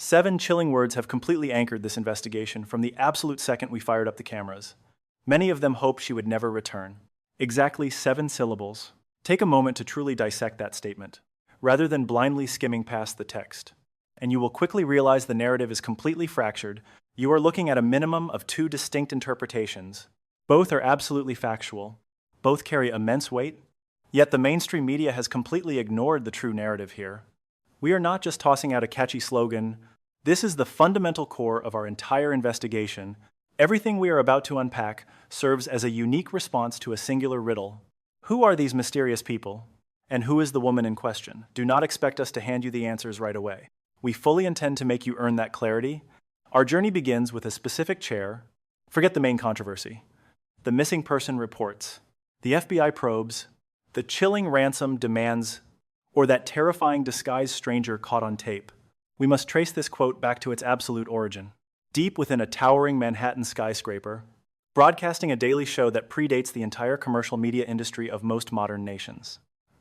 7 chilling words have completely anchored this investigation from the absolute second we fired up the cameras. Many of them hoped she would never return. Exactly 7 syllables. Take a moment to truly dissect that statement, rather than blindly skimming past the text. And you will quickly realize the narrative is completely fractured. You are looking at a minimum of 2 distinct interpretations. Both are absolutely factual. Both carry immense weight. Yet the mainstream media has completely ignored the true narrative here. We are not just tossing out a catchy slogan. This is the fundamental core of our entire investigation. Everything we are about to unpack serves as a unique response to a singular riddle. Who are these mysterious people? And who is the woman in question? Do not expect us to hand you the answers right away. We fully intend to make you earn that clarity. Our journey begins with a specific chair. Forget the main controversy. The missing person reports. The FBI probes. The chilling ransom demands. Or that terrifying disguised stranger caught on tape. We must trace this quote back to its absolute origin. Deep within a towering Manhattan skyscraper, broadcasting a daily show that predates the entire commercial media industry of most modern nations.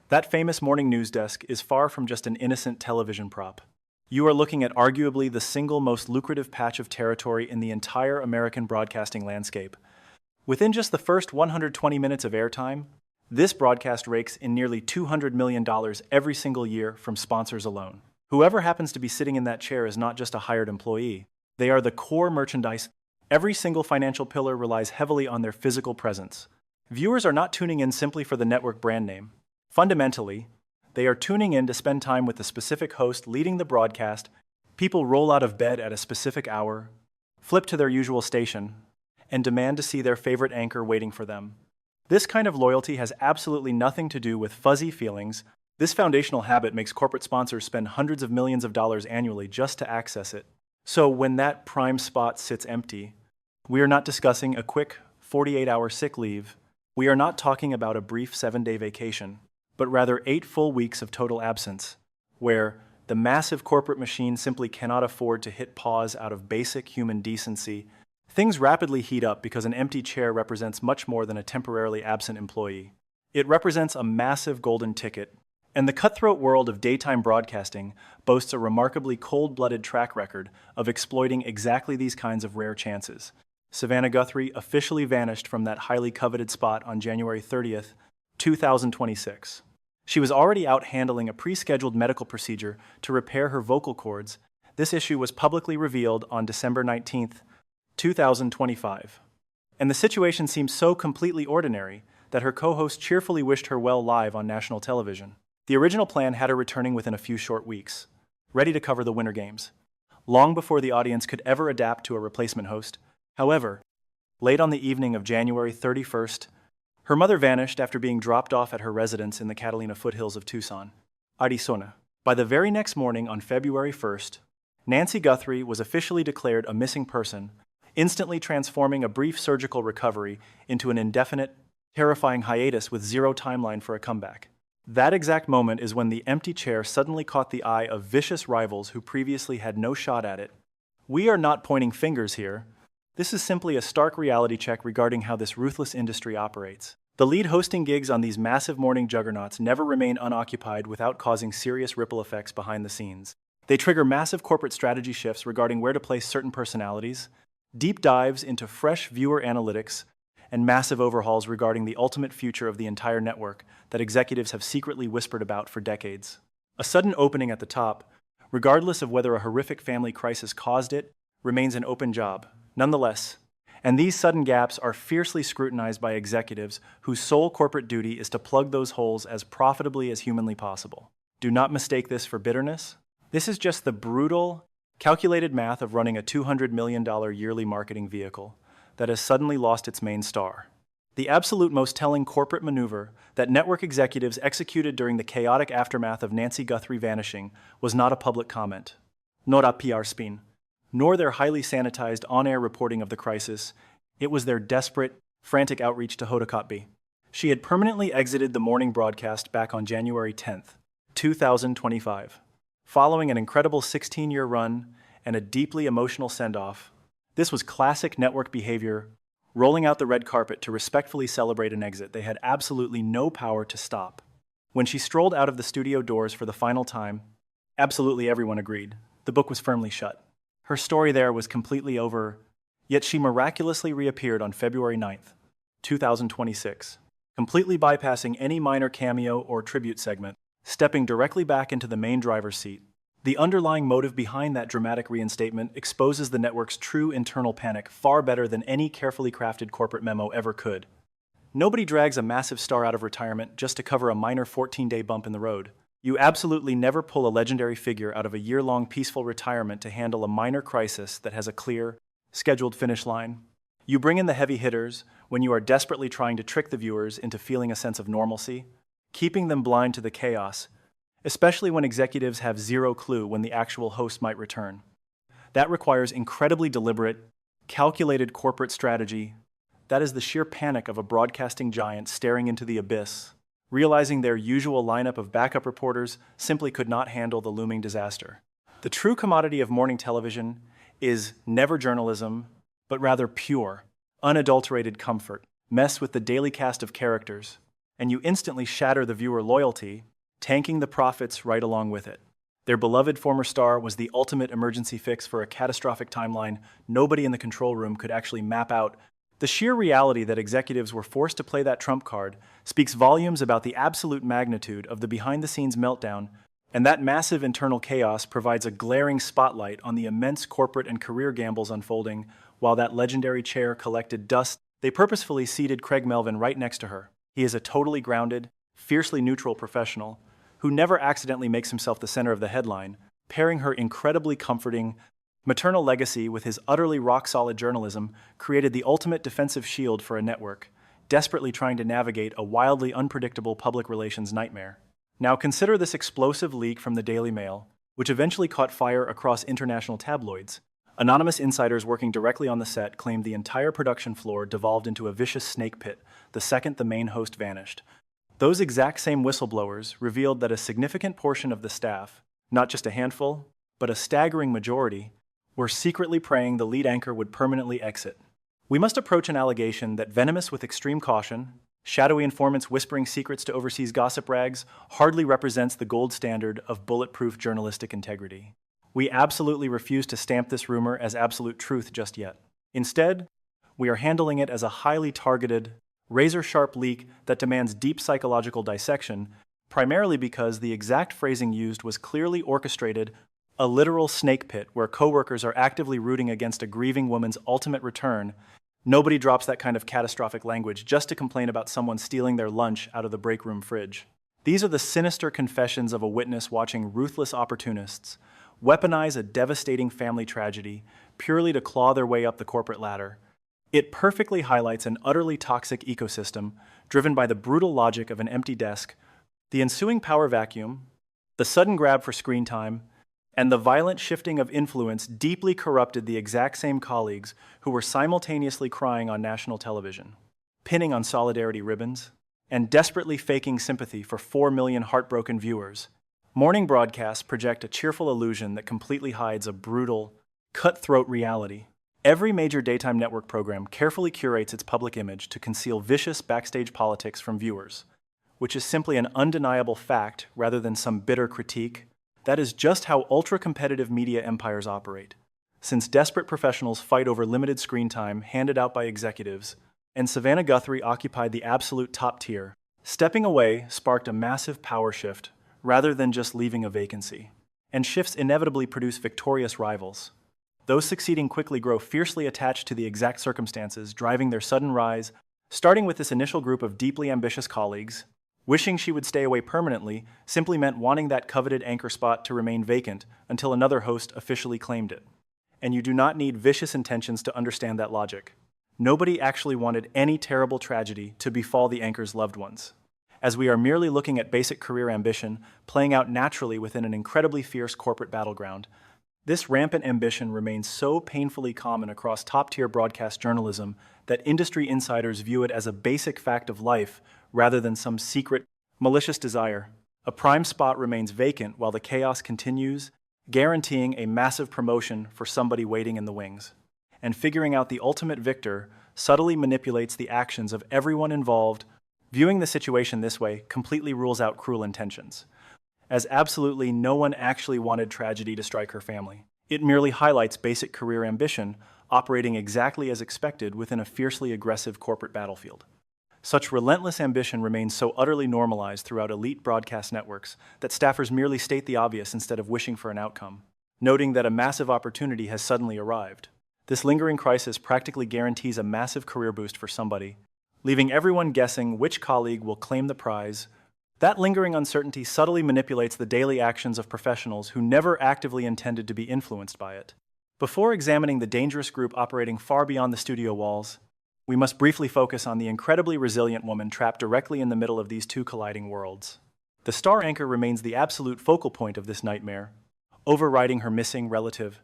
That famous morning news desk is far from just an innocent television prop. You are looking at arguably the single most lucrative patch of territory in the entire American broadcasting landscape. Within just the first 120 minutes of airtime, this broadcast rakes in nearly $200 million every single year from sponsors alone. Whoever happens to be sitting in that chair is not just a hired employee. They are the core merchandise. Every single financial pillar relies heavily on their physical presence. Viewers are not tuning in simply for the network brand name. Fundamentally, they are tuning in to spend time with the specific host leading the broadcast. People roll out of bed at a specific hour, flip to their usual station, and demand to see their favorite anchor waiting for them. This kind of loyalty has absolutely nothing to do with fuzzy feelings. This foundational habit makes corporate sponsors spend hundreds of millions of dollars annually just to access it. So when that prime spot sits empty, we are not discussing a quick 48-hour sick leave. We are not talking about a brief 7-day vacation, but rather 8 full weeks of total absence, where the massive corporate machine simply cannot afford to hit pause out of basic human decency. Things rapidly heat up because an empty chair represents much more than a temporarily absent employee. It represents a massive golden ticket, and the cutthroat world of daytime broadcasting boasts a remarkably cold-blooded track record of exploiting exactly these kinds of rare chances. Savannah Guthrie officially vanished from that highly coveted spot on January 30th, 2026. She was already out handling a pre-scheduled medical procedure to repair her vocal cords. This issue was publicly revealed on December 19th, 2025. And the situation seemed so completely ordinary that her co-host cheerfully wished her well live on national television. The original plan had her returning within a few short weeks, ready to cover the Winter Games, long before the audience could ever adapt to a replacement host. However, late on the evening of January 31st, her mother vanished after being dropped off at her residence in the Catalina foothills of Tucson, Arizona. By the very next morning on February 1st, Nancy Guthrie was officially declared a missing person, instantly transforming a brief surgical recovery into an indefinite, terrifying hiatus with zero timeline for a comeback. That exact moment is when the empty chair suddenly caught the eye of vicious rivals who previously had no shot at it. We are not pointing fingers here. This is simply a stark reality check regarding how this ruthless industry operates. The lead hosting gigs on these massive morning juggernauts never remain unoccupied without causing serious ripple effects behind the scenes. They trigger massive corporate strategy shifts regarding where to place certain personalities, deep dives into fresh viewer analytics, and massive overhauls regarding the ultimate future of the entire network that executives have secretly whispered about for decades. A sudden opening at the top, regardless of whether a horrific family crisis caused it, remains an open job, nonetheless. And these sudden gaps are fiercely scrutinized by executives whose sole corporate duty is to plug those holes as profitably as humanly possible. Do not mistake this for bitterness. This is just the brutal, calculated math of running a $200 million yearly marketing vehicle that has suddenly lost its main star. The absolute most telling corporate maneuver that network executives executed during the chaotic aftermath of Nancy Guthrie vanishing was not a public comment, nor a PR spin, nor their highly sanitized on-air reporting of the crisis. It was their desperate, frantic outreach to Hodakotb. She had permanently exited the morning broadcast back on January 10th, 2025. Following an incredible 16-year run and a deeply emotional send-off, this was classic network behavior, rolling out the red carpet to respectfully celebrate an exit they had absolutely no power to stop. When she strolled out of the studio doors for the final time, absolutely everyone agreed. the book was firmly shut. Her story there was completely over, yet she miraculously reappeared on February 9th, 2026, completely bypassing any minor cameo or tribute segment, stepping directly back into the main driver's seat. The underlying motive behind that dramatic reinstatement exposes the network's true internal panic far better than any carefully crafted corporate memo ever could. Nobody drags a massive star out of retirement just to cover a minor 14-day bump in the road. You absolutely never pull a legendary figure out of a year-long peaceful retirement to handle a minor crisis that has a clear, scheduled finish line. You bring in the heavy hitters when you are desperately trying to trick the viewers into feeling a sense of normalcy, keeping them blind to the chaos, especially when executives have zero clue when the actual host might return. That requires incredibly deliberate, calculated corporate strategy. That is the sheer panic of a broadcasting giant staring into the abyss, realizing their usual lineup of backup reporters simply could not handle the looming disaster. The true commodity of morning television is never journalism, but rather pure, unadulterated comfort. Mess with the daily cast of characters, and you instantly shatter the viewer loyalty, tanking the profits right along with it. Their beloved former star was the ultimate emergency fix for a catastrophic timeline nobody in the control room could actually map out. The sheer reality that executives were forced to play that trump card speaks volumes about the absolute magnitude of the behind-the-scenes meltdown, and that massive internal chaos provides a glaring spotlight on the immense corporate and career gambles unfolding while that legendary chair collected dust. They purposefully seated Craig Melvin right next to her. He is a totally grounded, fiercely neutral professional who never accidentally makes himself the center of the headline, pairing her incredibly comforting maternal legacy with his utterly rock-solid journalism created the ultimate defensive shield for a network, desperately trying to navigate a wildly unpredictable public relations nightmare. Now consider this explosive leak from the Daily Mail, which eventually caught fire across international tabloids. Anonymous insiders working directly on the set claimed the entire production floor devolved into a vicious snake pit the second the main host vanished. Those exact same whistleblowers revealed that a significant portion of the staff, not just a handful, but a staggering majority, were secretly praying the lead anchor would permanently exit. We must approach an allegation that venomous with extreme caution, shadowy informants whispering secrets to overseas gossip rags, hardly represents the gold standard of bulletproof journalistic integrity. We absolutely refuse to stamp this rumor as absolute truth just yet. Instead, we are handling it as a highly targeted, razor-sharp leak that demands deep psychological dissection, primarily because the exact phrasing used was clearly orchestrated, a literal snake pit where coworkers are actively rooting against a grieving woman's ultimate return. Nobody drops that kind of catastrophic language just to complain about someone stealing their lunch out of the break room fridge. These are the sinister confessions of a witness watching ruthless opportunists weaponize a devastating family tragedy purely to claw their way up the corporate ladder. It perfectly highlights an utterly toxic ecosystem driven by the brutal logic of an empty desk, the ensuing power vacuum, the sudden grab for screen time, and the violent shifting of influence deeply corrupted the exact same colleagues who were simultaneously crying on national television, pinning on solidarity ribbons, and desperately faking sympathy for 4 million heartbroken viewers. Morning broadcasts project a cheerful illusion that completely hides a brutal, cutthroat reality. Every major daytime network program carefully curates its public image to conceal vicious backstage politics from viewers, which is simply an undeniable fact rather than some bitter critique. That is just how ultra-competitive media empires operate. Since desperate professionals fight over limited screen time handed out by executives, and Savannah Guthrie occupied the absolute top tier, stepping away sparked a massive power shift rather than just leaving a vacancy. And shifts inevitably produce victorious rivals. Those succeeding quickly grow fiercely attached to the exact circumstances driving their sudden rise, starting with this initial group of deeply ambitious colleagues. Wishing she would stay away permanently simply meant wanting that coveted anchor spot to remain vacant until another host officially claimed it. And you do not need vicious intentions to understand that logic. Nobody actually wanted any terrible tragedy to befall the anchor's loved ones, as we are merely looking at basic career ambition playing out naturally within an incredibly fierce corporate battleground. This rampant ambition remains so painfully common across top-tier broadcast journalism that industry insiders view it as a basic fact of life rather than some secret, malicious desire. A prime spot remains vacant while the chaos continues, guaranteeing a massive promotion for somebody waiting in the wings. And figuring out the ultimate victor subtly manipulates the actions of everyone involved. Viewing the situation this way completely rules out cruel intentions. as absolutely no one actually wanted tragedy to strike her family. It merely highlights basic career ambition, operating exactly as expected within a fiercely aggressive corporate battlefield. Such relentless ambition remains so utterly normalized throughout elite broadcast networks that staffers merely state the obvious instead of wishing for an outcome, noting that a massive opportunity has suddenly arrived. This lingering crisis practically guarantees a massive career boost for somebody, leaving everyone guessing which colleague will claim the prize. That lingering uncertainty subtly manipulates the daily actions of professionals who never actively intended to be influenced by it. Before examining the dangerous group operating far beyond the studio walls, we must briefly focus on the incredibly resilient woman trapped directly in the middle of these two colliding worlds. The star anchor remains the absolute focal point of this nightmare, overriding her missing relative,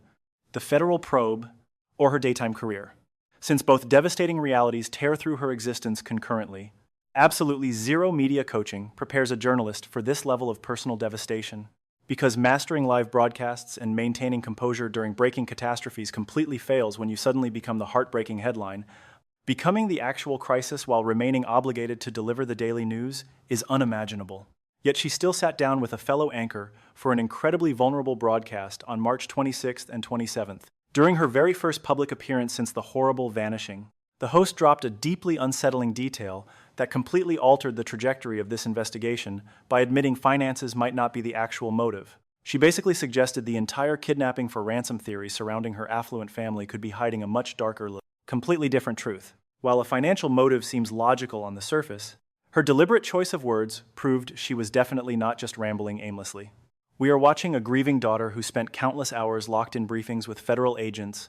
the federal probe, or her daytime career. Since both devastating realities tear through her existence concurrently, absolutely zero media coaching prepares a journalist for this level of personal devastation, because mastering live broadcasts and maintaining composure during breaking catastrophes completely fails when you suddenly become the heartbreaking headline. Becoming the actual crisis while remaining obligated to deliver the daily news is unimaginable. Yet she still sat down with a fellow anchor for an incredibly vulnerable broadcast on March 26th and 27th. During her very first public appearance since the horrible vanishing, the host dropped a deeply unsettling detail that completely altered the trajectory of this investigation by admitting finances might not be the actual motive. She basically suggested the entire kidnapping for ransom theory surrounding her affluent family could be hiding a much darker, completely different truth. While a financial motive seems logical on the surface, her deliberate choice of words proved she was definitely not just rambling aimlessly. We are watching a grieving daughter who spent countless hours locked in briefings with federal agents,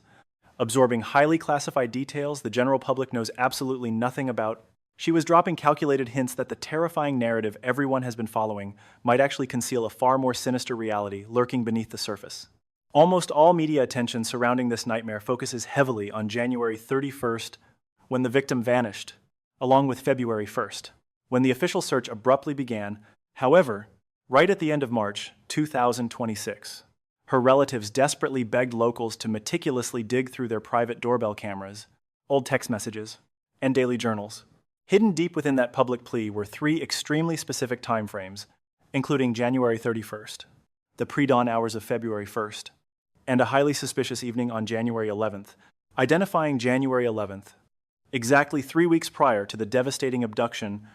absorbing highly classified details the general public knows absolutely nothing about. She was dropping calculated hints that the terrifying narrative everyone has been following might actually conceal a far more sinister reality lurking beneath the surface. Almost all media attention surrounding this nightmare focuses heavily on January 31st, when the victim vanished, along with February 1st, when the official search abruptly began. However, right at the end of March 2026, her relatives desperately begged locals to meticulously dig through their private doorbell cameras, old text messages, and daily journals. Hidden deep within that public plea were three extremely specific timeframes, including January 31st, the pre-dawn hours of February 1st, and a highly suspicious evening on January 11th, identifying January 11th, exactly 3 weeks prior to the devastating abduction,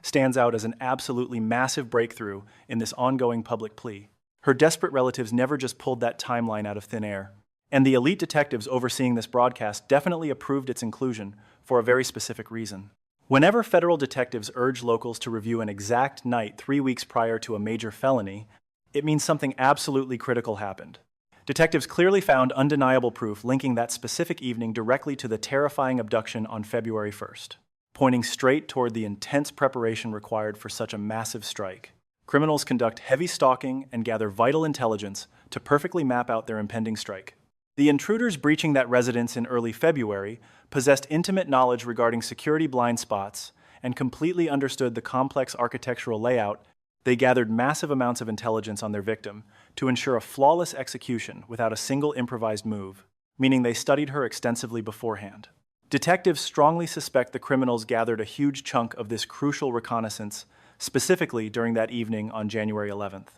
stands out as an absolutely massive breakthrough in this ongoing public plea. Her desperate relatives never just pulled that timeline out of thin air, and the elite detectives overseeing this broadcast definitely approved its inclusion for a very specific reason. Whenever federal detectives urge locals to review an exact night 3 weeks prior to a major felony, it means something absolutely critical happened. Detectives clearly found undeniable proof linking that specific evening directly to the terrifying abduction on February 1st, pointing straight toward the intense preparation required for such a massive strike. Criminals conduct heavy stalking and gather vital intelligence to perfectly map out their impending strike. The intruders breaching that residence in early February possessed intimate knowledge regarding security blind spots and completely understood the complex architectural layout. They gathered massive amounts of intelligence on their victim to ensure a flawless execution without a single improvised move, meaning they studied her extensively beforehand. Detectives strongly suspect the criminals gathered a huge chunk of this crucial reconnaissance, specifically during that evening on January 11th.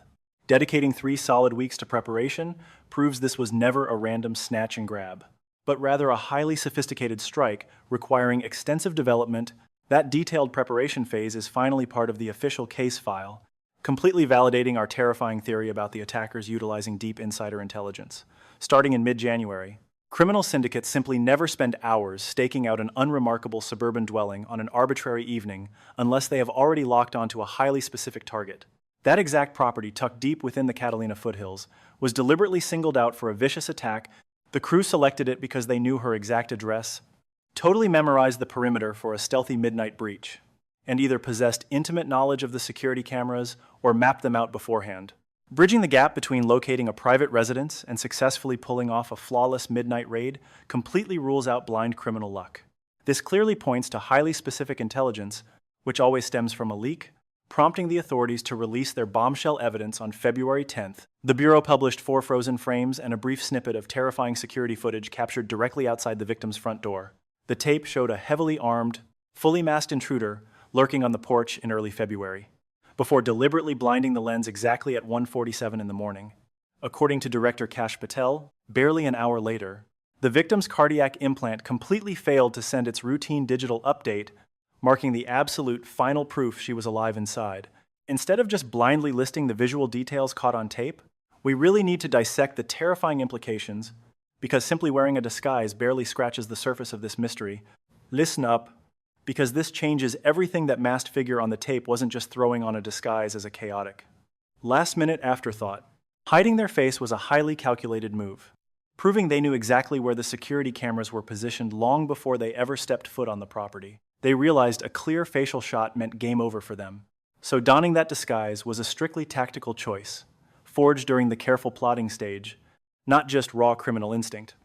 Dedicating 3 solid weeks to preparation proves this was never a random snatch and grab, but rather a highly sophisticated strike requiring extensive development. That detailed preparation phase is finally part of the official case file, completely validating our terrifying theory about the attackers utilizing deep insider intelligence. Starting in mid-January, criminal syndicates simply never spend hours staking out an unremarkable suburban dwelling on an arbitrary evening unless they have already locked onto a highly specific target. That exact property, tucked deep within the Catalina foothills, was deliberately singled out for a vicious attack. The crew selected it because they knew her exact address, totally memorized the perimeter for a stealthy midnight breach, and either possessed intimate knowledge of the security cameras or mapped them out beforehand. Bridging the gap between locating a private residence and successfully pulling off a flawless midnight raid completely rules out blind criminal luck. This clearly points to highly specific intelligence, which always stems from a leak, prompting the authorities to release their bombshell evidence on February 10th. The Bureau published 4 frozen frames and a brief snippet of terrifying security footage captured directly outside the victim's front door. The tape showed a heavily armed, fully masked intruder lurking on the porch in early February. before deliberately blinding the lens exactly at 1:47 in the morning. According to director Kash Patel, barely an hour later, the victim's cardiac implant completely failed to send its routine digital update, marking the absolute final proof she was alive inside. Instead of just blindly listing the visual details caught on tape, we really need to dissect the terrifying implications, because simply wearing a disguise barely scratches the surface of this mystery. Listen up, because this changes everything. That masked figure on the tape wasn't just throwing on a disguise as a chaotic last-minute afterthought. Hiding their face was a highly calculated move, proving they knew exactly where the security cameras were positioned long before they ever stepped foot on the property. They realized a clear facial shot meant game over for them. So donning that disguise was a strictly tactical choice, forged during the careful plotting stage, not just raw criminal instinct.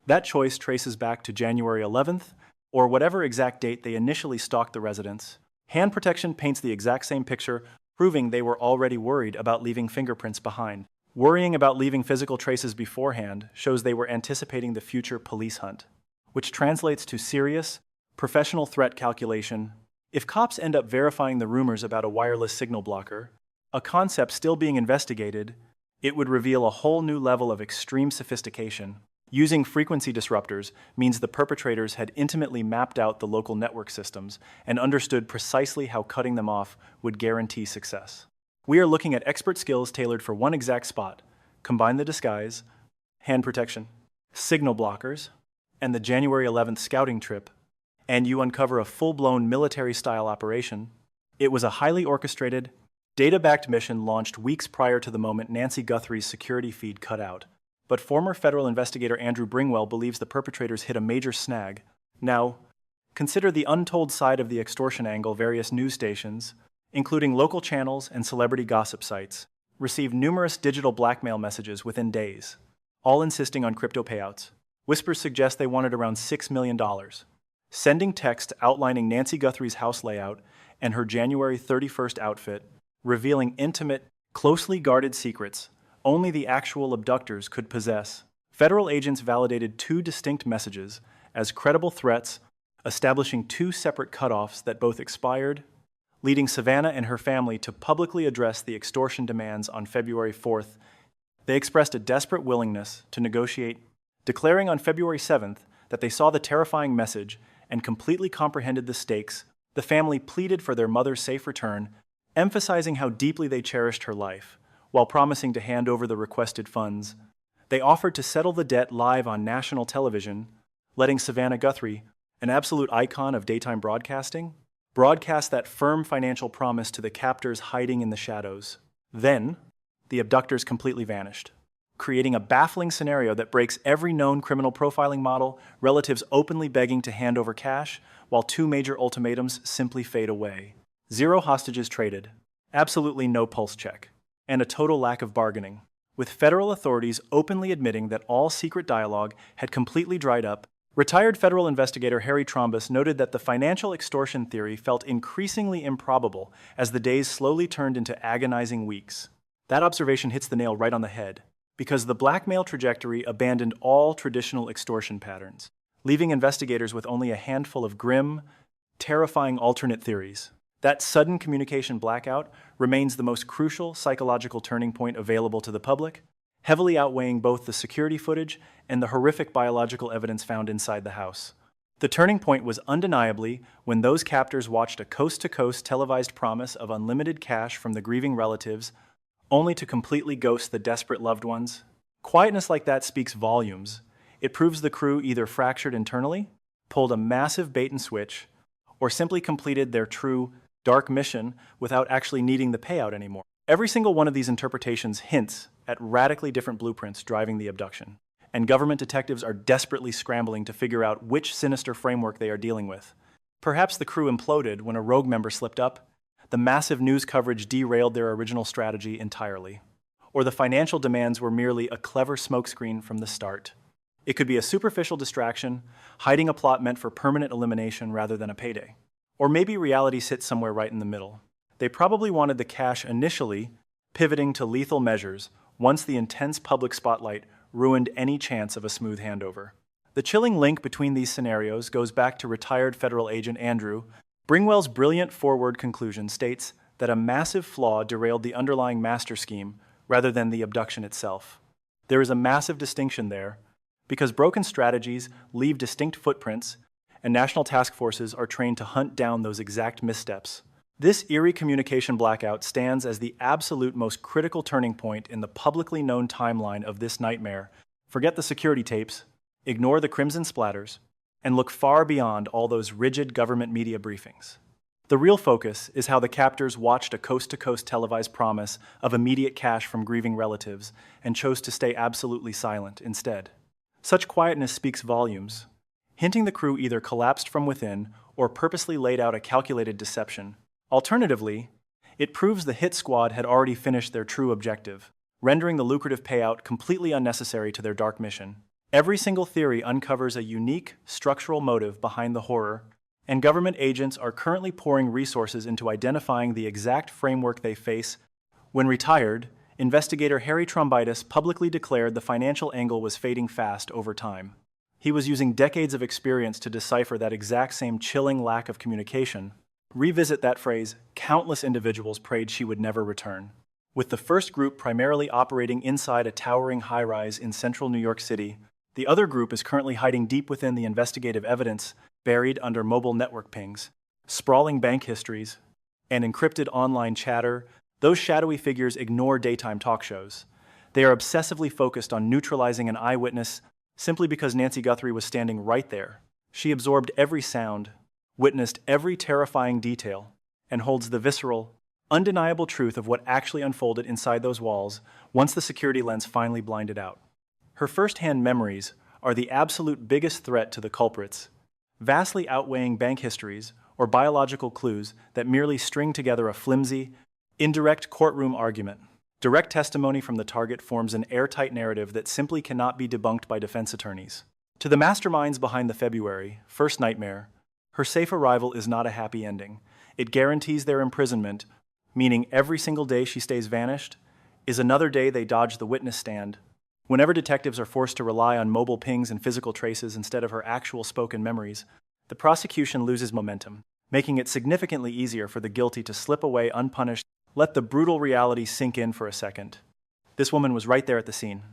That choice traces back to January 11th, or whatever exact date they initially stalked the residence. Hand protection paints the exact same picture, proving they were already worried about leaving fingerprints behind. Worrying about leaving physical traces beforehand shows they were anticipating the future police hunt, which translates to serious, professional threat calculation. If cops end up verifying the rumors about a wireless signal blocker, a concept still being investigated, it would reveal a whole new level of extreme sophistication. Using frequency disruptors means the perpetrators had intimately mapped out the local network systems and understood precisely how cutting them off would guarantee success. We are looking at expert skills tailored for one exact spot. Combine the disguise, hand protection, signal blockers, and the January 11th scouting trip, and you uncover a full-blown military-style operation. It was a highly orchestrated, data-backed mission launched weeks prior to the moment Nancy Guthrie's security feed cut out. But former federal investigator Andrew Bringwell believes the perpetrators hit a major snag. Now, consider the untold side of the extortion angle. Various news stations, including local channels and celebrity gossip sites, received numerous digital blackmail messages within days, all insisting on crypto payouts. Whispers suggest they wanted around $6 million. Sending text outlining Nancy Guthrie's house layout and her January 31st outfit, revealing intimate, closely guarded secrets only the actual abductors could possess. Federal agents validated two distinct messages as credible threats, establishing two separate cutoffs that both expired, leading Savannah and her family to publicly address the extortion demands on February 4th. They expressed a desperate willingness to negotiate, declaring on February 7th that they saw the terrifying message and completely comprehended the stakes. The family pleaded for their mother's safe return, emphasizing how deeply they cherished her life, while promising to hand over the requested funds. They offered to settle the debt live on national television, letting Savannah Guthrie, an absolute icon of daytime broadcasting, broadcast that firm financial promise to the captors hiding in the shadows. Then, the abductors completely vanished, creating a baffling scenario that breaks every known criminal profiling model, relatives openly begging to hand over cash, while two major ultimatums simply fade away. 0 hostages traded, absolutely no pulse check, and a total lack of bargaining, with federal authorities openly admitting that all secret dialogue had completely dried up. Retired federal investigator Harry Trombus noted that the financial extortion theory felt increasingly improbable as the days slowly turned into agonizing weeks. That observation hits the nail right on the head, because the blackmail trajectory abandoned all traditional extortion patterns, leaving investigators with only a handful of grim, terrifying alternate theories. That sudden communication blackout remains the most crucial psychological turning point available to the public, heavily outweighing both the security footage and the horrific biological evidence found inside the house. The turning point was undeniably when those captors watched a coast-to-coast televised promise of unlimited cash from the grieving relatives, only to completely ghost the desperate loved ones. Quietness like that speaks volumes. It proves the crew either fractured internally, pulled a massive bait and switch, or simply completed their true dark mission without actually needing the payout anymore. Every single one of these interpretations hints at radically different blueprints driving the abduction, and government detectives are desperately scrambling to figure out which sinister framework they are dealing with. Perhaps the crew imploded when a rogue member slipped up, the massive news coverage derailed their original strategy entirely, or the financial demands were merely a clever smokescreen from the start. It could be a superficial distraction, hiding a plot meant for permanent elimination rather than a payday. Or maybe reality sits somewhere right in the middle. They probably wanted the cash initially, pivoting to lethal measures once the intense public spotlight ruined any chance of a smooth handover. The chilling link between these scenarios goes back to retired federal agent Andrew. Bringwell's brilliant forward conclusion states that a massive flaw derailed the underlying master scheme rather than the abduction itself. There is a massive distinction there, because broken strategies leave distinct footprints, and national task forces are trained to hunt down those exact missteps. This eerie communication blackout stands as the absolute most critical turning point in the publicly known timeline of this nightmare. Forget the security tapes, ignore the crimson splatters, and look far beyond all those rigid government media briefings. The real focus is how the captors watched a coast-to-coast televised promise of immediate cash from grieving relatives and chose to stay absolutely silent instead. Such quietness speaks volumes, hinting the crew either collapsed from within or purposely laid out a calculated deception. Alternatively, it proves the hit squad had already finished their true objective, rendering the lucrative payout completely unnecessary to their dark mission. Every single theory uncovers a unique, structural motive behind the horror, and government agents are currently pouring resources into identifying the exact framework they face. When retired, investigator Harry Trombitis publicly declared the financial angle was fading fast over time. He was using decades of experience to decipher that exact same chilling lack of communication. Revisit that phrase, countless individuals prayed she would never return. With the first group primarily operating inside a towering high-rise in central New York City, the other group is currently hiding deep within the investigative evidence, buried under mobile network pings, sprawling bank histories, and encrypted online chatter. Those shadowy figures ignore daytime talk shows. They are obsessively focused on neutralizing an eyewitness simply because Nancy Guthrie was standing right there. She absorbed every sound, witnessed every terrifying detail, and holds the visceral, undeniable truth of what actually unfolded inside those walls once the security lens finally blinded out. Her first-hand memories are the absolute biggest threat to the culprits, vastly outweighing bank histories or biological clues that merely string together a flimsy, indirect courtroom argument. Direct testimony from the target forms an airtight narrative that simply cannot be debunked by defense attorneys. To the masterminds behind the February 1st nightmare, her safe arrival is not a happy ending. It guarantees their imprisonment, meaning every single day she stays vanished is another day they dodge the witness stand. Whenever detectives are forced to rely on mobile pings and physical traces instead of her actual spoken memories, the prosecution loses momentum, making it significantly easier for the guilty to slip away unpunished. Let the brutal reality sink in for a second. This woman was right there at the scene,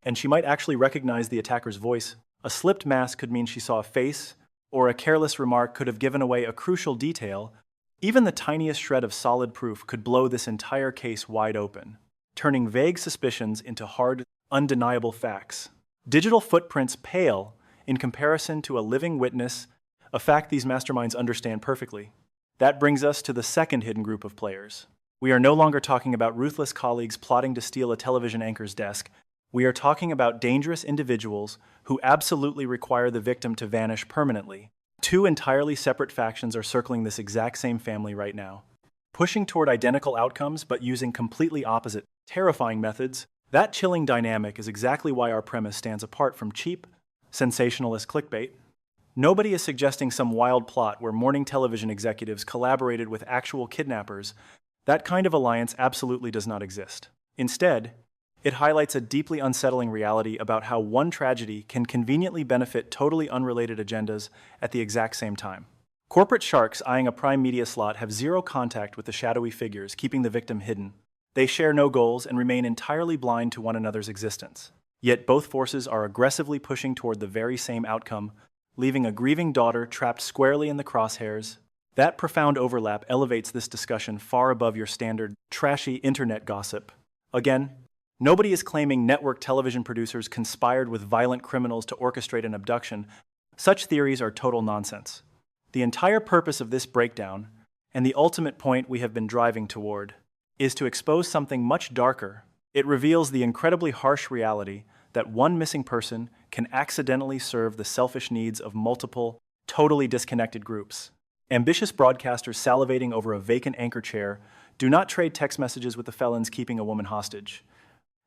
and she might actually recognize the attacker's voice. A slipped mask could mean she saw a face, or a careless remark could have given away a crucial detail. Even the tiniest shred of solid proof could blow this entire case wide open, turning vague suspicions into hard, undeniable facts. Digital footprints pale in comparison to a living witness, a fact these masterminds understand perfectly. That brings us to the second hidden group of players. We are no longer talking about ruthless colleagues plotting to steal a television anchor's desk. We are talking about dangerous individuals who absolutely require the victim to vanish permanently. Two entirely separate factions are circling this exact same family right now, pushing toward identical outcomes but using completely opposite, terrifying methods. That chilling dynamic is exactly why our premise stands apart from cheap, sensationalist clickbait. Nobody is suggesting some wild plot where morning television executives collaborated with actual kidnappers. That kind of alliance absolutely does not exist. Instead, it highlights a deeply unsettling reality about how one tragedy can conveniently benefit totally unrelated agendas at the exact same time. Corporate sharks eyeing a prime media slot have zero contact with the shadowy figures, keeping the victim hidden. They share no goals and remain entirely blind to one another's existence. Yet both forces are aggressively pushing toward the very same outcome, leaving a grieving daughter trapped squarely in the crosshairs. That profound overlap elevates this discussion far above your standard, trashy internet gossip. Again, nobody is claiming network television producers conspired with violent criminals to orchestrate an abduction. Such theories are total nonsense. The entire purpose of this breakdown, and the ultimate point we have been driving toward, is to expose something much darker. It reveals the incredibly harsh reality that one missing person can accidentally serve the selfish needs of multiple, totally disconnected groups. Ambitious broadcasters salivating over a vacant anchor chair do not trade text messages with the felons keeping a woman hostage.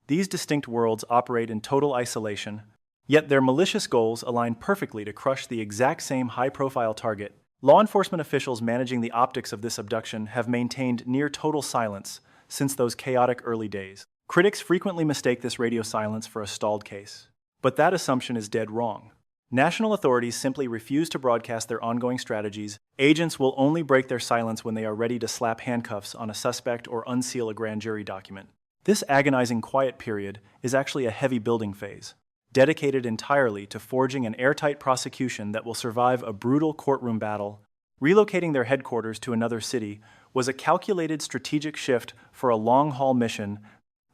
These distinct worlds operate in total isolation, yet their malicious goals align perfectly to crush the exact same high-profile target. Law enforcement officials managing the optics of this abduction have maintained near total silence since those chaotic early days. Critics frequently mistake this radio silence for a stalled case, but that assumption is dead wrong. National authorities simply refuse to broadcast their ongoing strategies. Agents will only break their silence when they are ready to slap handcuffs on a suspect or unseal a grand jury document. This agonizing quiet period is actually a heavy building phase, dedicated entirely to forging an airtight prosecution that will survive a brutal courtroom battle. Relocating their headquarters to another city was a calculated strategic shift for a long-haul mission,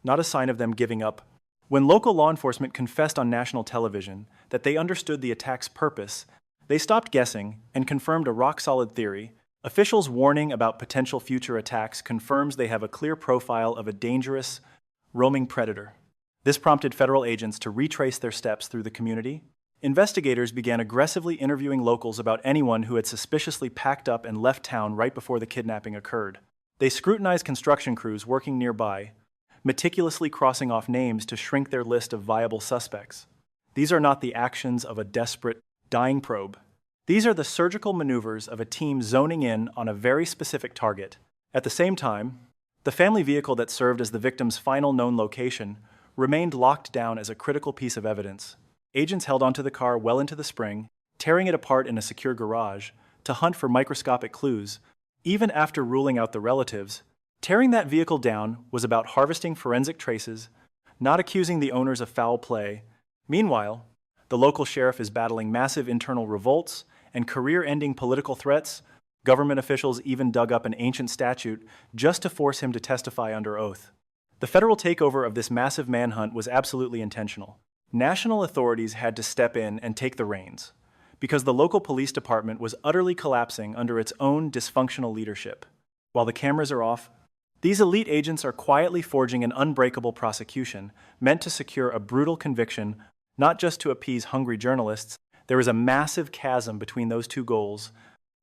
not a sign of them giving up. When local law enforcement confessed on national television that they understood the attack's purpose, they stopped guessing and confirmed a rock-solid theory. Officials' warning about potential future attacks confirms they have a clear profile of a dangerous, roaming predator. This prompted federal agents to retrace their steps through the community. Investigators began aggressively interviewing locals about anyone who had suspiciously packed up and left town right before the kidnapping occurred. They scrutinized construction crews working nearby, meticulously crossing off names to shrink their list of viable suspects. These are not the actions of a desperate, dying probe. These are the surgical maneuvers of a team zoning in on a very specific target. At the same time, the family vehicle that served as the victim's final known location remained locked down as a critical piece of evidence. Agents held onto the car well into the spring, tearing it apart in a secure garage to hunt for microscopic clues. Even after ruling out the relatives, tearing that vehicle down was about harvesting forensic traces, not accusing the owners of foul play. Meanwhile, the local sheriff is battling massive internal revolts and career-ending political threats. Government officials even dug up an ancient statute just to force him to testify under oath. The federal takeover of this massive manhunt was absolutely intentional. National authorities had to step in and take the reins, because the local police department was utterly collapsing under its own dysfunctional leadership. While the cameras are off, these elite agents are quietly forging an unbreakable prosecution meant to secure a brutal conviction, not just to appease hungry journalists. There is a massive chasm between those two goals.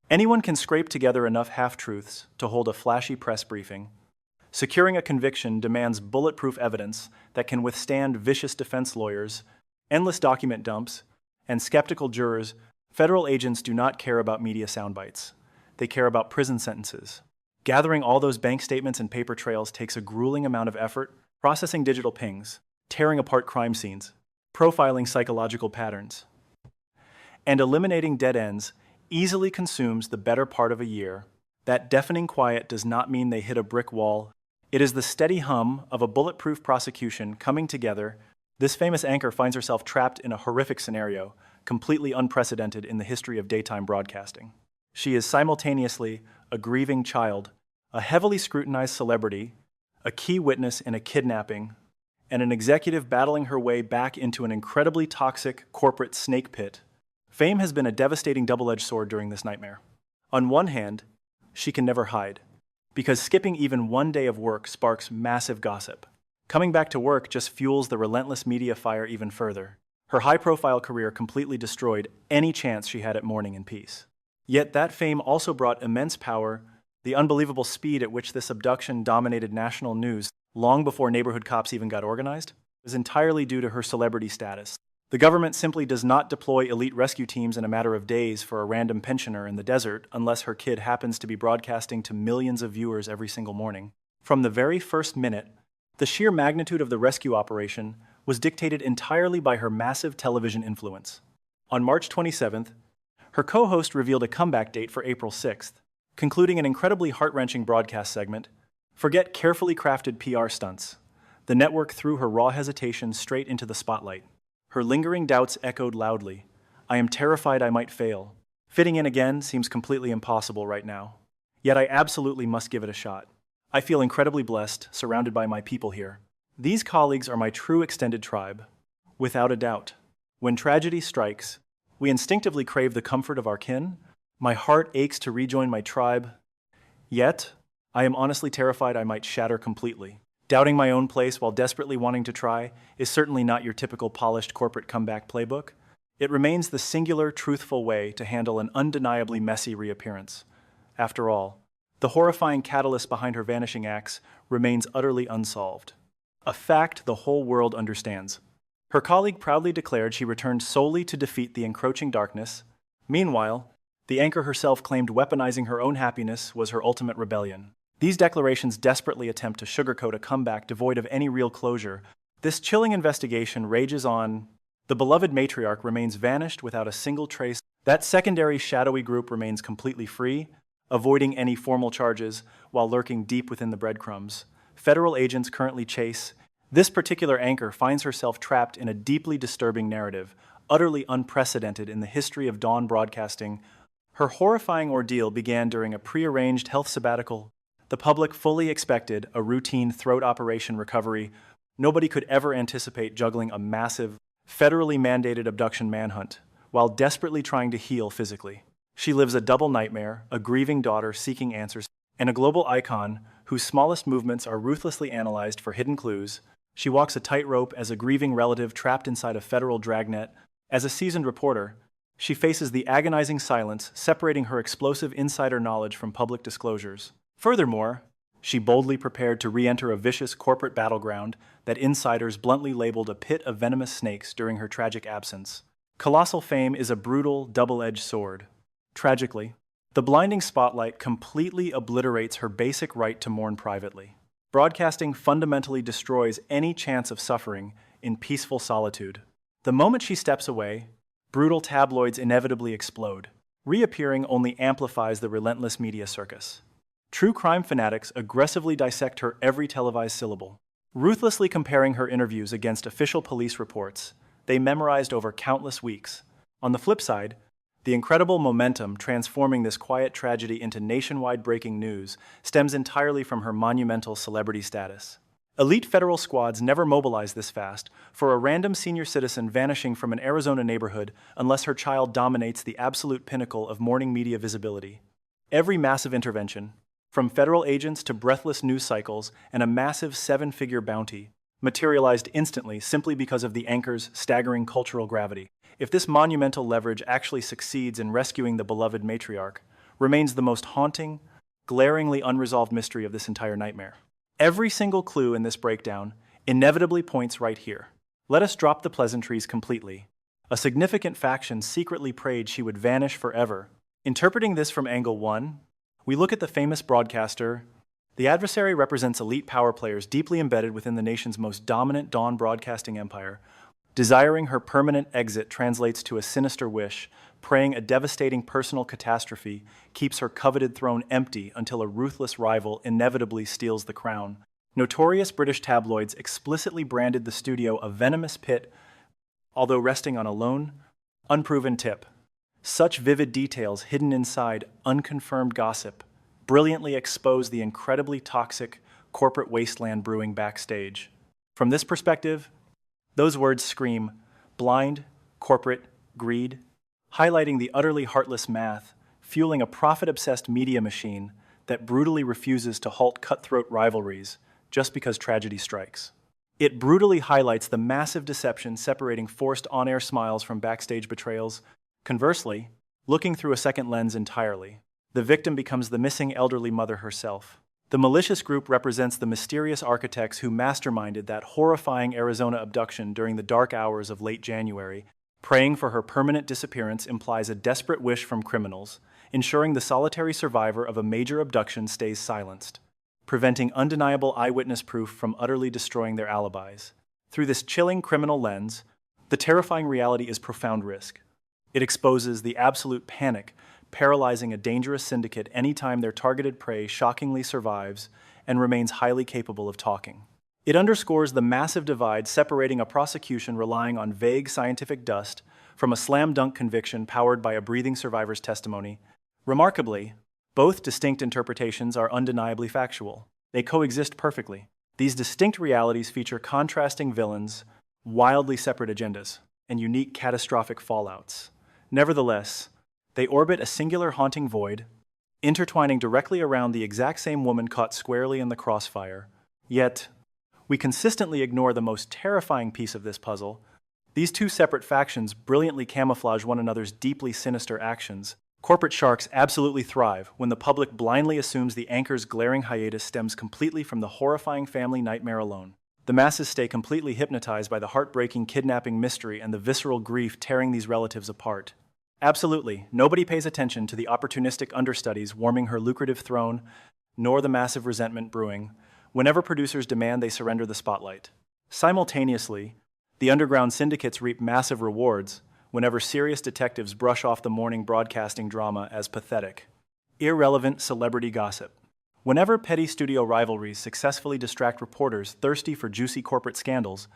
Anyone can scrape together enough half-truths to hold a flashy press briefing. Securing a conviction demands bulletproof evidence that can withstand vicious defense lawyers, endless document dumps, and skeptical jurors. Federal agents do not care about media soundbites. They care about prison sentences. Gathering all those bank statements and paper trails takes a grueling amount of effort. Processing digital pings, tearing apart crime scenes, profiling psychological patterns, and eliminating dead ends easily consumes the better part of a year. That deafening quiet does not mean they hit a brick wall. It is the steady hum of a bulletproof prosecution coming together. This famous anchor finds herself trapped in a horrific scenario, completely unprecedented in the history of daytime broadcasting. She is simultaneously a grieving child, a heavily scrutinized celebrity, a key witness in a kidnapping, and an executive battling her way back into an incredibly toxic corporate snake pit. Fame has been a devastating double-edged sword during this nightmare. On one hand, she can never hide, because skipping even one day of work sparks massive gossip. Coming back to work just fuels the relentless media fire even further. Her high-profile career completely destroyed any chance she had at mourning in peace. Yet that fame also brought immense power. The unbelievable speed at which this abduction dominated national news long before neighborhood cops even got organized is entirely due to her celebrity status. The government simply does not deploy elite rescue teams in a matter of days for a random pensioner in the desert unless her kid happens to be broadcasting to millions of viewers every single morning. From the very first minute, the sheer magnitude of the rescue operation was dictated entirely by her massive television influence. On March 27th, her co-host revealed a comeback date for April 6th, concluding an incredibly heart-wrenching broadcast segment. Forget carefully crafted PR stunts. The network threw her raw hesitation straight into the spotlight. Her lingering doubts echoed loudly. I am terrified I might fail. Fitting in again seems completely impossible right now. Yet I absolutely must give it a shot. I feel incredibly blessed, surrounded by my people here. These colleagues are my true extended tribe. Without a doubt. When tragedy strikes, we instinctively crave the comfort of our kin. My heart aches to rejoin my tribe. Yet, I am honestly terrified I might shatter completely. Doubting my own place while desperately wanting to try is certainly not your typical polished corporate comeback playbook. It remains the singular, truthful way to handle an undeniably messy reappearance. After all, the horrifying catalyst behind her vanishing acts remains utterly unsolved. A fact the whole world understands. Her colleague proudly declared she returned solely to defeat the encroaching darkness. Meanwhile, the anchor herself claimed weaponizing her own happiness was her ultimate rebellion. These declarations desperately attempt to sugarcoat a comeback devoid of any real closure. This chilling investigation rages on, The beloved matriarch remains vanished without a single trace. That secondary shadowy group remains completely free, avoiding any formal charges while lurking deep within the breadcrumbs. Federal agents currently chase. This particular anchor finds herself trapped in a deeply disturbing narrative, utterly unprecedented in the history of dawn broadcasting. Her horrifying ordeal began during a prearranged health sabbatical. The public fully expected a routine throat operation recovery. Nobody could ever anticipate juggling a massive, federally mandated abduction manhunt while desperately trying to heal physically. She lives a double nightmare, a grieving daughter seeking answers, and a global icon whose smallest movements are ruthlessly analyzed for hidden clues. She walks a tightrope as a grieving relative trapped inside a federal dragnet. As a seasoned reporter, she faces the agonizing silence separating her explosive insider knowledge from public disclosures. Furthermore, she boldly prepared to re-enter a vicious corporate battleground that insiders bluntly labeled a pit of venomous snakes during her tragic absence. Colossal fame is a brutal, double-edged sword. Tragically, the blinding spotlight completely obliterates her basic right to mourn privately. Broadcasting fundamentally destroys any chance of suffering in peaceful solitude. The moment she steps away, brutal tabloids inevitably explode. Reappearing only amplifies the relentless media circus. True crime fanatics aggressively dissect her every televised syllable. Ruthlessly comparing her interviews against official police reports, they memorized over countless weeks. On the flip side, the incredible momentum transforming this quiet tragedy into nationwide breaking news stems entirely from her monumental celebrity status. Elite federal squads never mobilize this fast for a random senior citizen vanishing from an Arizona neighborhood unless her child dominates the absolute pinnacle of morning media visibility. Every massive intervention, from federal agents to breathless news cycles and a massive seven-figure bounty, materialized instantly simply because of the anchor's staggering cultural gravity. If this monumental leverage actually succeeds in rescuing the beloved matriarch, remains the most haunting, glaringly unresolved mystery of this entire nightmare. Every single clue in this breakdown inevitably points right here. Let us drop the pleasantries completely. A significant faction secretly prayed she would vanish forever. Interpreting this from angle 1, we look at the famous broadcaster. The adversary represents elite power players deeply embedded within the nation's most dominant dawn broadcasting empire. Desiring her permanent exit translates to a sinister wish, praying a devastating personal catastrophe keeps her coveted throne empty until a ruthless rival inevitably steals the crown. Notorious British tabloids explicitly branded the studio a venomous pit, although resting on a lone, unproven tip. Such vivid details hidden inside unconfirmed gossip brilliantly expose the incredibly toxic corporate wasteland brewing backstage. From this perspective, those words scream blind, corporate, greed, highlighting the utterly heartless math, fueling a profit-obsessed media machine that brutally refuses to halt cutthroat rivalries just because tragedy strikes. It brutally highlights the massive deception separating forced on-air smiles from backstage betrayals. Conversely, looking through a second lens entirely, the victim becomes the missing elderly mother herself. The malicious group represents the mysterious architects who masterminded that horrifying Arizona abduction during the dark hours of late January. Praying for her permanent disappearance implies a desperate wish from criminals, ensuring the solitary survivor of a major abduction stays silenced, preventing undeniable eyewitness proof from utterly destroying their alibis. Through this chilling criminal lens, the terrifying reality is profound risk. It exposes the absolute panic paralyzing a dangerous syndicate anytime their targeted prey shockingly survives and remains highly capable of talking. It underscores the massive divide separating a prosecution relying on vague scientific dust from a slam-dunk conviction powered by a breathing survivor's testimony. Remarkably, both distinct interpretations are undeniably factual. They coexist perfectly. These distinct realities feature contrasting villains, wildly separate agendas, and unique catastrophic fallouts. Nevertheless, they orbit a singular haunting void, intertwining directly around the exact same woman caught squarely in the crossfire. Yet, we consistently ignore the most terrifying piece of this puzzle. These two separate factions brilliantly camouflage one another's deeply sinister actions. Corporate sharks absolutely thrive when the public blindly assumes the anchor's glaring hiatus stems completely from the horrifying family nightmare alone. The masses stay completely hypnotized by the heartbreaking kidnapping mystery and the visceral grief tearing these relatives apart. Absolutely, nobody pays attention to the opportunistic understudies warming her lucrative throne, nor the massive resentment brewing whenever producers demand they surrender the spotlight. Simultaneously, The underground syndicates reap massive rewards whenever serious detectives brush off the morning broadcasting drama as pathetic, irrelevant celebrity gossip. Whenever petty studio rivalries successfully distract reporters thirsty for juicy corporate scandals,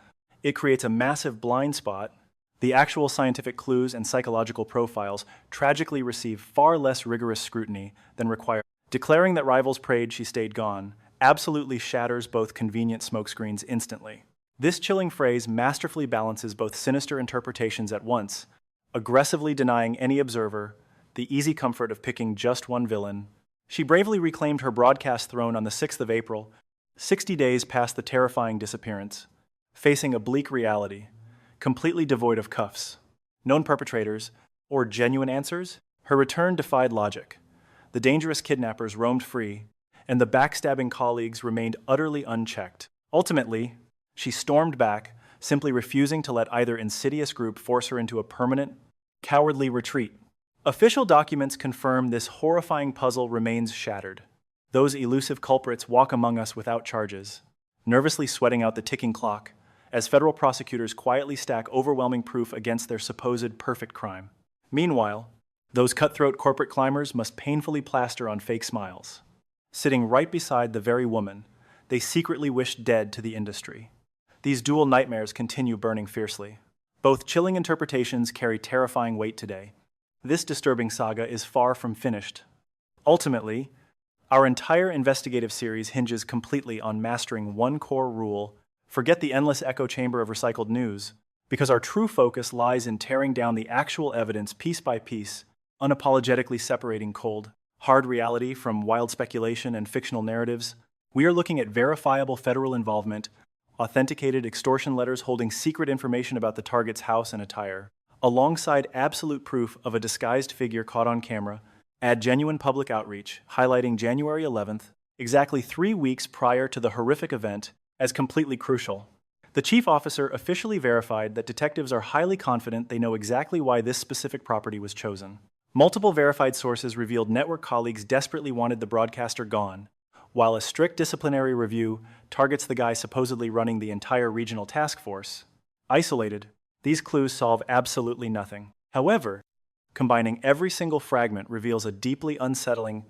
it creates a massive blind spot. The actual scientific clues and psychological profiles tragically receive far less rigorous scrutiny than required. Declaring that rivals prayed she stayed gone absolutely shatters both convenient smokescreens instantly. This chilling phrase masterfully balances both sinister interpretations at once, aggressively denying any observer the easy comfort of picking just one villain. She bravely reclaimed her broadcast throne on the 6th of April, 60 days past the terrifying disappearance, facing a bleak reality, completely devoid of cuffs, known perpetrators, or genuine answers. Her return defied logic. The dangerous kidnappers roamed free, and the backstabbing colleagues remained utterly unchecked. Ultimately, she stormed back, simply refusing to let either insidious group force her into a permanent, cowardly retreat. Official documents confirm this horrifying puzzle remains shattered. Those elusive culprits walk among us without charges, nervously sweating out the ticking clock, as federal prosecutors quietly stack overwhelming proof against their supposed perfect crime. Meanwhile, those cutthroat corporate climbers must painfully plaster on fake smiles, sitting right beside the very woman they secretly wished dead to the industry. These dual nightmares continue burning fiercely. Both chilling interpretations carry terrifying weight today. This disturbing saga is far from finished. Ultimately, our entire investigative series hinges completely on mastering one core rule: forget the endless echo chamber of recycled news, because our true focus lies in tearing down the actual evidence piece by piece, unapologetically separating cold, hard reality from wild speculation and fictional narratives. We are looking at verifiable federal involvement, authenticated extortion letters holding secret information about the target's house and attire, alongside absolute proof of a disguised figure caught on camera. Add genuine public outreach, highlighting January 11th, exactly 3 weeks prior to the horrific event, as completely crucial. The chief officer officially verified that detectives are highly confident they know exactly why this specific property was chosen. Multiple verified sources revealed network colleagues desperately wanted the broadcaster gone, while a strict disciplinary review targets the guy supposedly running the entire regional task force. Isolated, these clues solve absolutely nothing. However, combining every single fragment reveals a deeply unsettling,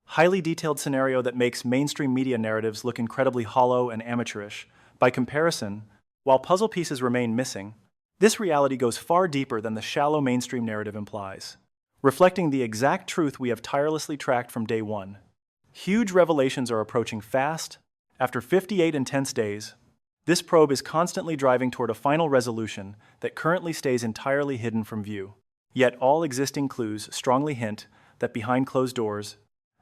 highly detailed scenario that makes mainstream media narratives look incredibly hollow and amateurish. By comparison, while puzzle pieces remain missing, this reality goes far deeper than the shallow mainstream narrative implies, reflecting the exact truth we have tirelessly tracked from day one. Huge revelations are approaching fast. After 58 intense days, this probe is constantly driving toward a final resolution that currently stays entirely hidden from view. Yet all existing clues strongly hint that behind closed doors,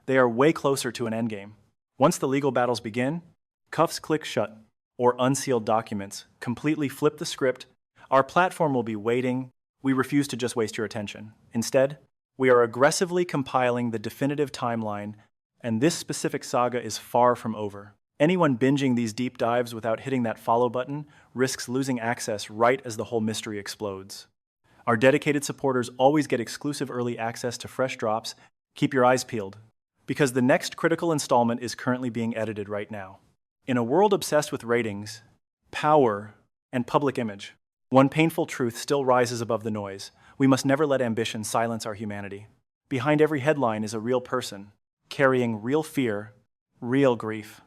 they are way closer to an endgame. Once the legal battles begin, cuffs click shut, or unsealed documents completely flip the script, our platform will be waiting. We refuse to just waste your attention. Instead, we are aggressively compiling the definitive timeline, and this specific saga is far from over. Anyone binging these deep dives without hitting that follow button risks losing access right as the whole mystery explodes. Our dedicated supporters always get exclusive early access to fresh drops. Keep your eyes peeled, because the next critical installment is currently being edited right now. In a world obsessed with ratings, power, and public image, one painful truth still rises above the noise. We must never let ambition silence our humanity. Behind every headline is a real person, carrying real fear, real grief,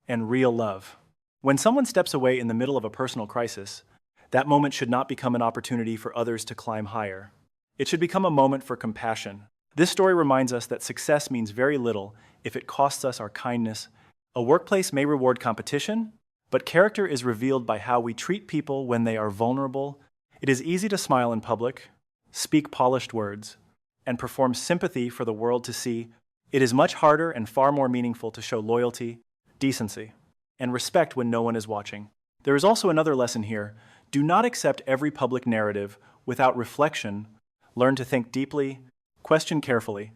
and real love. When someone steps away in the middle of a personal crisis, that moment should not become an opportunity for others to climb higher. It should become a moment for compassion. This story reminds us that success means very little if it costs us our kindness. A workplace may reward competition, but character is revealed by how we treat people when they are vulnerable. It is easy to smile in public, speak polished words, and perform sympathy for the world to see. It is much harder and far more meaningful to show loyalty, decency, and respect when no one is watching. There is also another lesson here. Do not accept every public narrative without reflection. Learn to think deeply, question carefully,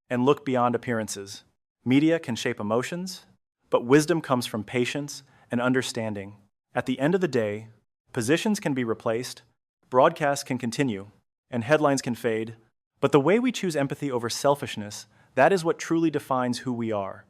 and look beyond appearances. Media can shape emotions, but wisdom comes from patience and understanding. At the end of the day, positions can be replaced, broadcasts can continue, and headlines can fade, but the way we choose empathy over selfishness, that is what truly defines who we are.